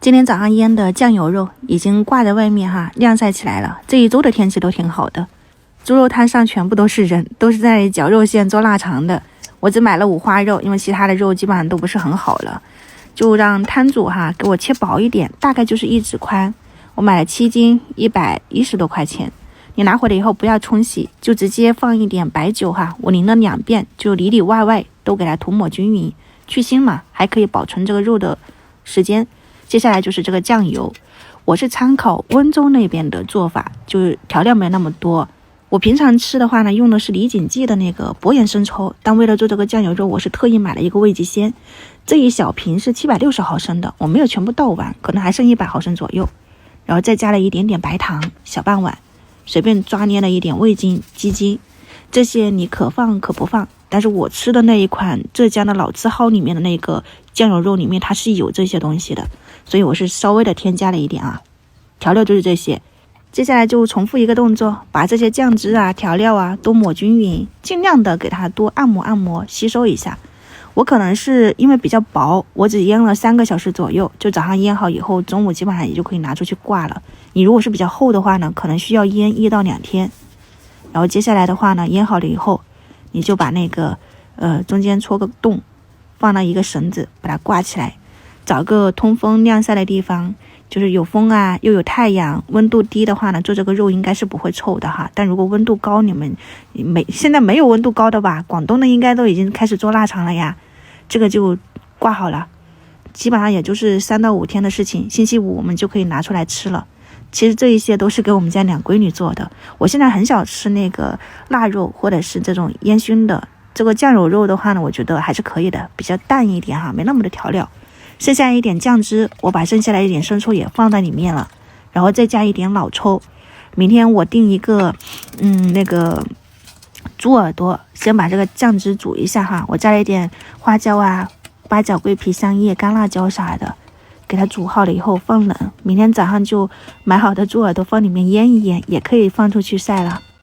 今天早上腌的酱油肉已经挂在外面哈，晾晒起来了。这一周的天气都挺好的。猪肉摊上全部都是人，都是在绞肉馅做腊肠的。我只买了五花肉，因为其他的肉基本上都不是很好了，就让摊主哈给我切薄一点，大概就是1指宽。我买了7斤，110多块钱。你拿回来以后不要冲洗，就直接放一点白酒哈，我淋了2遍，就里里外外都给它涂抹均匀，去腥嘛，还可以保存这个肉的时间。接下来就是这个酱油，我是参考温州那边的做法，就是调料没那么多。我平常吃的话呢，用的是李锦记的那个薄盐生抽，但为了做这个酱油肉，我是特意买了一个味极鲜，这一小瓶是760毫升的，我没有全部倒完，可能还剩100毫升左右。然后再加了一点点白糖，小半碗，随便抓捏了一点味精、鸡精，这些你可放可不放。但是我吃的那一款浙江的老字号里面的那个酱油肉里面，它是有这些东西的，所以我是稍微的添加了一点啊。调料就是这些，接下来就重复一个动作，把这些酱汁啊、调料啊都抹均匀，尽量的给它多按摩吸收一下。我可能是因为比较薄，我只腌了3个小时左右，就早上腌好以后，中午基本上也就可以拿出去挂了。你如果是比较厚的话呢，可能需要腌1到2天。然后接下来的话呢，腌好了以后，你就把那个中间戳个洞，放到一个绳子把它挂起来，找个通风晾晒的地方，就是有风啊又有太阳，温度低的话呢，做这个肉应该是不会臭的哈。但如果温度高，你们现在没有温度高的吧？广东的应该都已经开始做腊肠了呀。这个就挂好了，基本上也就是3到5天的事情，星期五我们就可以拿出来吃了。其实这一些都是给我们家2闺女做的。我现在很少吃那个腊肉或者是这种烟熏的，这个酱油肉的话呢，我觉得还是可以的，比较淡一点哈，没那么的调料。剩下一点酱汁，我把剩下来一点生抽也放在里面了，然后再加一点老抽。明天我订一个那个猪耳朵，先把这个酱汁煮一下哈，我加了一点花椒啊、八角、桂皮、香叶、干辣椒啥的，给它煮好了以后放冷，明天早上就买好的猪耳朵放里面腌一腌，也可以放出去晒了。